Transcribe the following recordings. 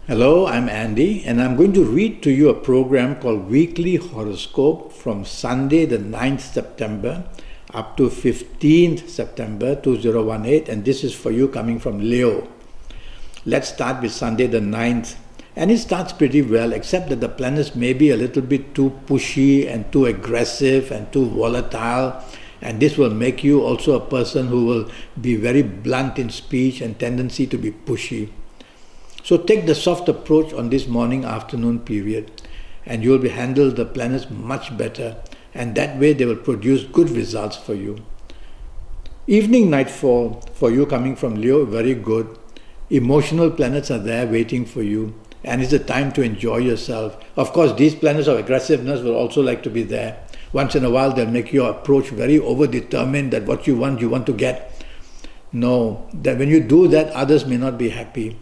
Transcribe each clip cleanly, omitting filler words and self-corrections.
Hello, I'm Andy, and I'm going to read to you a program called Weekly Horoscope from Sunday, the 9th September, up to 15th September 2018, and this is for you coming from Leo. Let's start with Sunday, the 9th, and it starts pretty well, except that the planets may be a little bit too pushy and too aggressive and too volatile, and this will make you also a person who will be very blunt in speech and tendency to be pushy. So take the soft approach on this morning-afternoon period, and you will be handle the planets much better, and that way they will produce good results for you. Evening nightfall for you coming from Leo, very good. Emotional planets are there waiting for you, and it's a time to enjoy yourself. Of course, these planets of aggressiveness will also like to be there. Once in a while, they'll make your approach very over-determined that what you want to get. No, that when you do that, others may not be happy.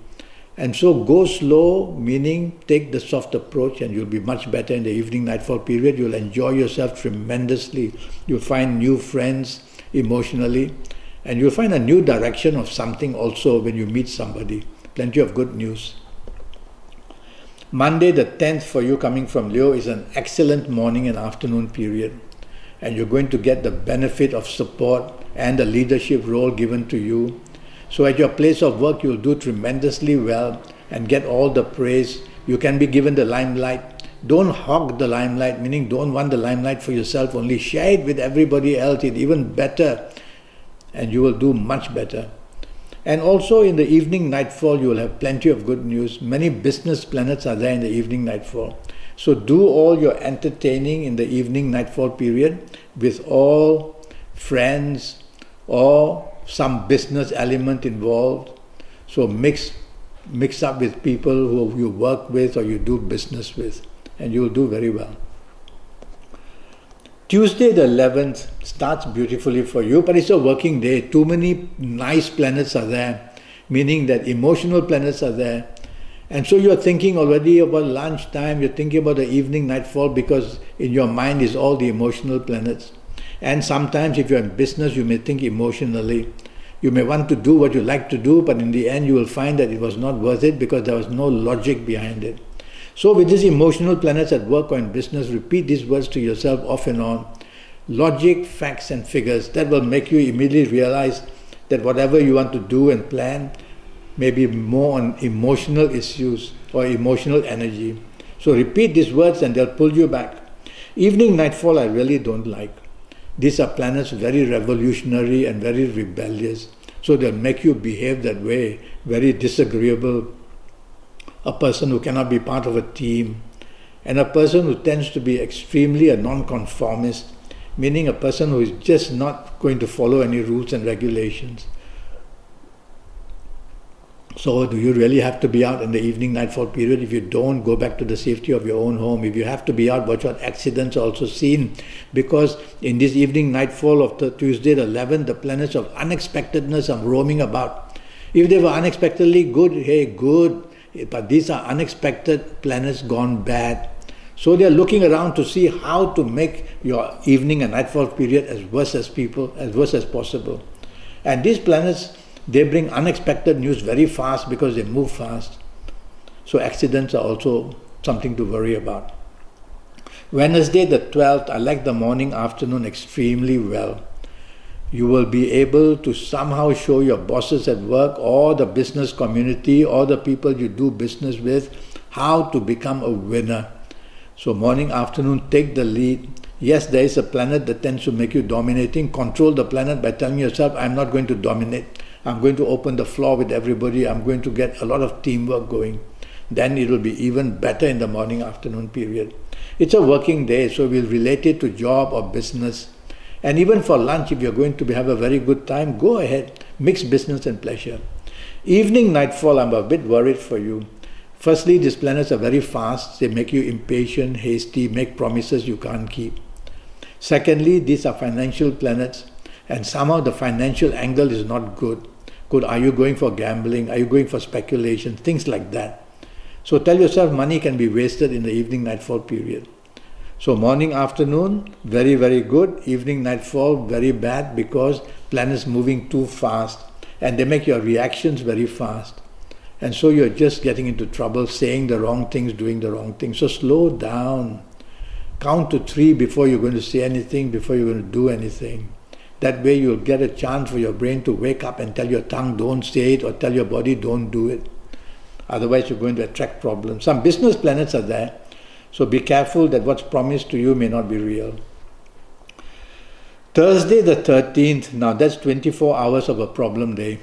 And so go slow, meaning take the soft approach, and you'll be much better in the evening nightfall period. You'll enjoy yourself tremendously. You'll find new friends emotionally, and you'll find a new direction of something also when you meet somebody. Plenty of good news. Monday the 10th for you coming from Leo is an excellent morning and afternoon period, and you're going to get the benefit of support and the leadership role given to you. So at your place of work, you'll do tremendously well and get all the praise. You can be given the limelight. Don't hog the limelight, meaning don't want the limelight for yourself only. Share it with everybody else. It's even better, and you will do much better. And also in the evening nightfall, you will have plenty of good news. Many business planets are there in the evening nightfall. So do all your entertaining in the evening nightfall period with all friends or some business element involved. So mix up with people who you work with or you do business with, and you will do very well. Tuesday the 11th starts beautifully for you, but it's a working day. Too many nice planets are there, meaning that emotional planets are there. And so you're thinking already about lunchtime, you're thinking about the evening nightfall, because in your mind is all the emotional planets. And sometimes if you're in business, you may think emotionally. You may want to do what you like to do, but in the end you will find that it was not worth it because there was no logic behind it. So with these emotional planets at work or in business, repeat these words to yourself off and on. Logic, facts and figures. That will make you immediately realize that whatever you want to do and plan may be more on emotional issues or emotional energy. So repeat these words and they'll pull you back. Evening nightfall I really don't like. These are planets very revolutionary and very rebellious. So they'll make you behave that way, very disagreeable. A person who cannot be part of a team, and a person who tends to be extremely a non-conformist, meaning a person who is just not going to follow any rules and regulations. So do you really have to be out in the evening nightfall period? If you don't, go back to the safety of your own home. If you have to be out, watch out, accidents are also seen, because in this evening nightfall of the Tuesday the 11th, the planets of unexpectedness are roaming about. If they were unexpectedly good, hey, good. But these are unexpected planets gone bad. So they are looking around to see how to make your evening and nightfall period as worse as possible. And these planets, they bring unexpected news very fast because they move fast. So accidents are also something to worry about. Wednesday the 12th, I like the morning, afternoon extremely well. You will be able to somehow show your bosses at work or the business community or the people you do business with how to become a winner. So morning, afternoon, take the lead. Yes, there is a planet that tends to make you dominating. Control the planet by telling yourself, I'm not going to dominate. I'm going to open the floor with everybody. I'm going to get a lot of teamwork going. Then it will be even better in the morning, afternoon period. It's a working day, so we'll relate it to job or business. And even for lunch, if you're going to have a very good time, go ahead, mix business and pleasure. Evening nightfall, I'm a bit worried for you. Firstly, these planets are very fast. They make you impatient, hasty, make promises you can't keep. Secondly, these are financial planets, and somehow the financial angle is not good. Are you going for gambling? Are you going for speculation? Things like that. So tell yourself money can be wasted in the evening nightfall period. So morning, afternoon, very, very good. Evening, nightfall, very bad because planets moving too fast and they make your reactions very fast. And so you're just getting into trouble, saying the wrong things, doing the wrong things. So slow down. Count to 3 before you're going to say anything, before you're going to do anything. That way you'll get a chance for your brain to wake up and tell your tongue, don't say it, or tell your body, don't do it. Otherwise you're going to attract problems. Some business planets are there. So be careful that what's promised to you may not be real. Thursday the 13th, now that's 24 hours of a problem day.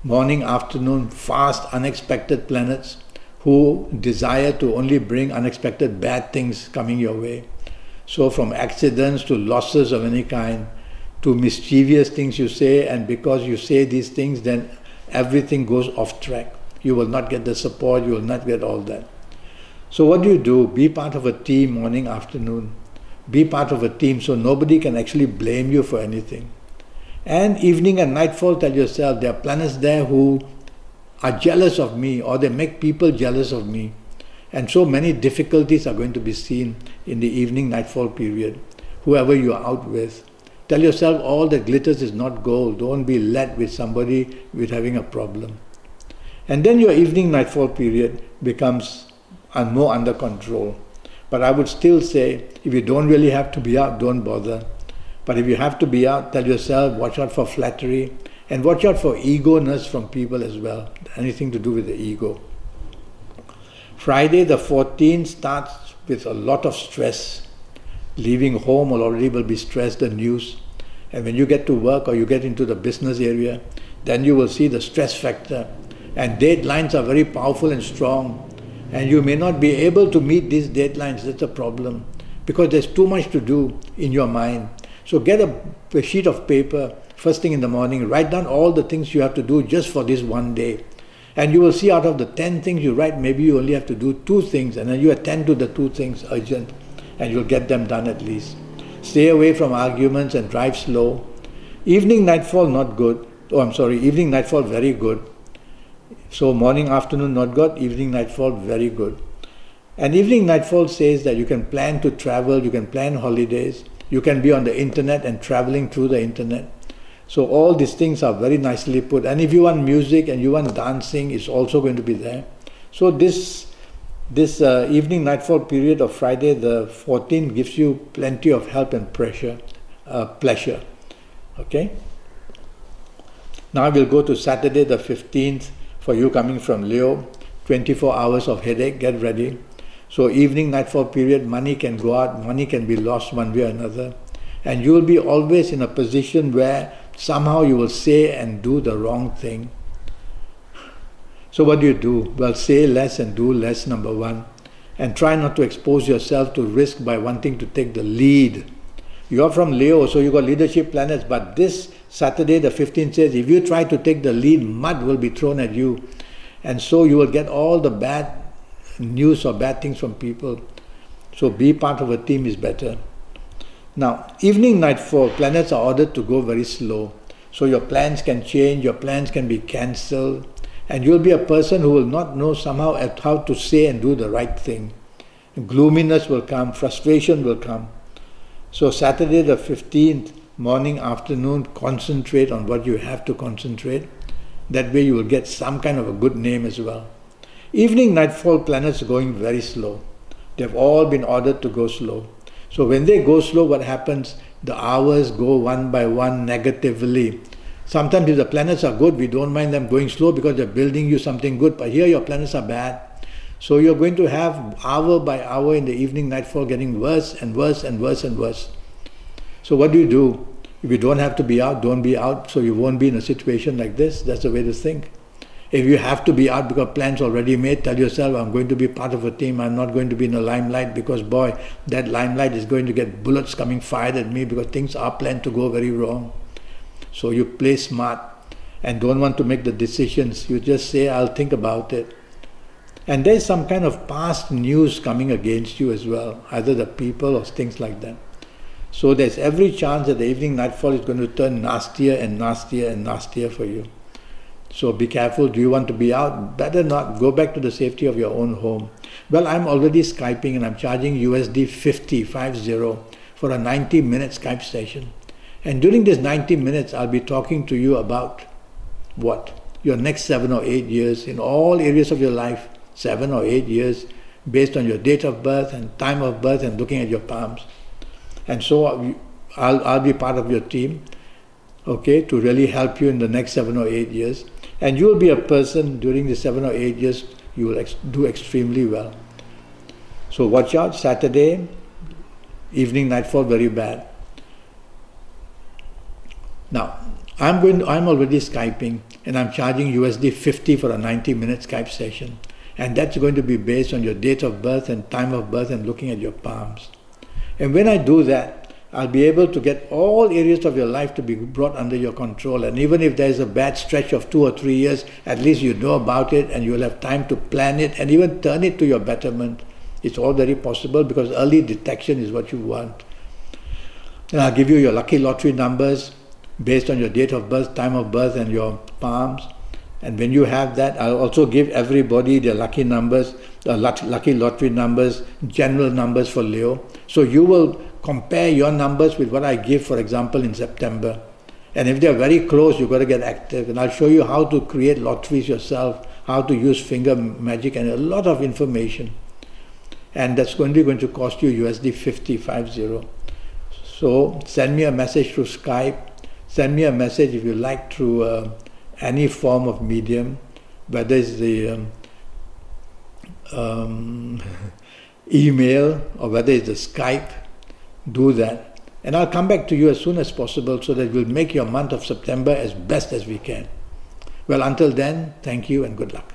Morning, afternoon, fast, unexpected planets who desire to only bring unexpected bad things coming your way. So from accidents to losses of any kind, to mischievous things you say, and because you say these things, then everything goes off track. You will not get the support, you will not get all that. So what do? Be part of a team morning, afternoon. Be part of a team so nobody can actually blame you for anything. And evening and nightfall, tell yourself there are planets there who are jealous of me, or they make people jealous of me. And so many difficulties are going to be seen in the evening nightfall period, whoever you are out with. Tell yourself all that glitters is not gold. Don't be led with somebody with having a problem. And then your evening nightfall period becomes more under control. But I would still say, if you don't really have to be out, don't bother. But if you have to be out, tell yourself, watch out for flattery, and watch out for ego-ness from people as well. Anything to do with the ego. Friday the 14th starts with a lot of stress. Leaving home already will be stress, the news. And when you get to work or you get into the business area, then you will see the stress factor. And deadlines are very powerful and strong. And you may not be able to meet these deadlines. That's a problem. Because there's too much to do in your mind. So get a sheet of paper, first thing in the morning, write down all the things you have to do just for this one day. And you will see out of the 10 things you write, maybe you only have to do 2 things, and then you attend to the 2 things urgent, and you'll get them done at least. Stay away from arguments and drive slow. Evening nightfall not good. Evening nightfall very good. So morning, afternoon not good, evening nightfall very good. And evening nightfall says that you can plan to travel, you can plan holidays, you can be on the internet and traveling through the internet. So all these things are very nicely put. And if you want music and you want dancing, it's also going to be there. So this evening nightfall period of Friday the 14th gives you plenty of help and pleasure. Okay? Now we'll go to Saturday the 15th for you coming from Leo. 24 hours of headache, get ready. So evening nightfall period, money can go out, money can be lost one way or another. And you will be always in a position where somehow you will say and do the wrong thing. So what do? Well, say less and do less, number 1. And try not to expose yourself to risk by wanting to take the lead. You're from Leo, so you got leadership planets, but this Saturday the 15th says, if you try to take the lead, mud will be thrown at you. And so you will get all the bad news or bad things from people. So be part of a team is better. Now, evening nightfall, planets are ordered to go very slow. So your plans can change, your plans can be cancelled, and you'll be a person who will not know somehow how to say and do the right thing. Gloominess will come, frustration will come. So Saturday the 15th, morning, afternoon, concentrate on what you have to concentrate. That way you will get some kind of a good name as well. Evening nightfall planets are going very slow. They've all been ordered to go slow. So when they go slow, what happens? The hours go one by one negatively. Sometimes if the planets are good, we don't mind them going slow because they're building you something good. But here your planets are bad. So you're going to have hour by hour in the evening nightfall getting worse and worse and worse and worse. So what do? If you don't have to be out, don't be out, so you won't be in a situation like this. That's the way to think. If you have to be out because plans already made, tell yourself, I'm going to be part of a team, I'm not going to be in the limelight, because boy, that limelight is going to get bullets coming fired at me because things are planned to go very wrong. So you play smart and don't want to make the decisions. You just say, I'll think about it. And there's some kind of past news coming against you as well, either the people or things like that. So there's every chance that the evening nightfall is going to turn nastier and nastier and nastier for you. So be careful. Do you want to be out? Better not. Go back to the safety of your own home. Well, I'm already Skyping and I'm charging USD 50 for a 90-minute Skype session. And during this 90 minutes, I'll be talking to you about what? your next 7 or 8 years in all areas of your life, 7 or 8 years, based on your date of birth and time of birth and looking at your palms. And so I'll be part of your team, okay, to really help you in the next 7 or 8 years. And you will be a person during the 7 or 8 years, you will do extremely well. So watch out, Saturday, evening nightfall, very bad. Now, I'm already Skyping, and I'm charging USD 50 for a 90-minute Skype session. And that's going to be based on your date of birth and time of birth and looking at your palms. And when I do that, I'll be able to get all areas of your life to be brought under your control. And even if there's a bad stretch of 2 or 3 years, at least you know about it and you'll have time to plan it and even turn it to your betterment. It's all very possible because early detection is what you want. And I'll give you your lucky lottery numbers based on your date of birth, time of birth and your palms. And when you have that, I'll also give everybody their lucky numbers, lucky lottery numbers, general numbers for Leo. So you will compare your numbers with what I give, for example, in September. And if they're very close, you've got to get active. And I'll show you how to create lotteries yourself, how to use finger magic and a lot of information. And that's going to cost you USD 50. So send me a message through Skype. Send me a message if you like through any form of medium, whether it's the email or whether it's the Skype. Do that. And I'll come back to you as soon as possible so that we'll make your month of September as best as we can. Well, until then, thank you and good luck.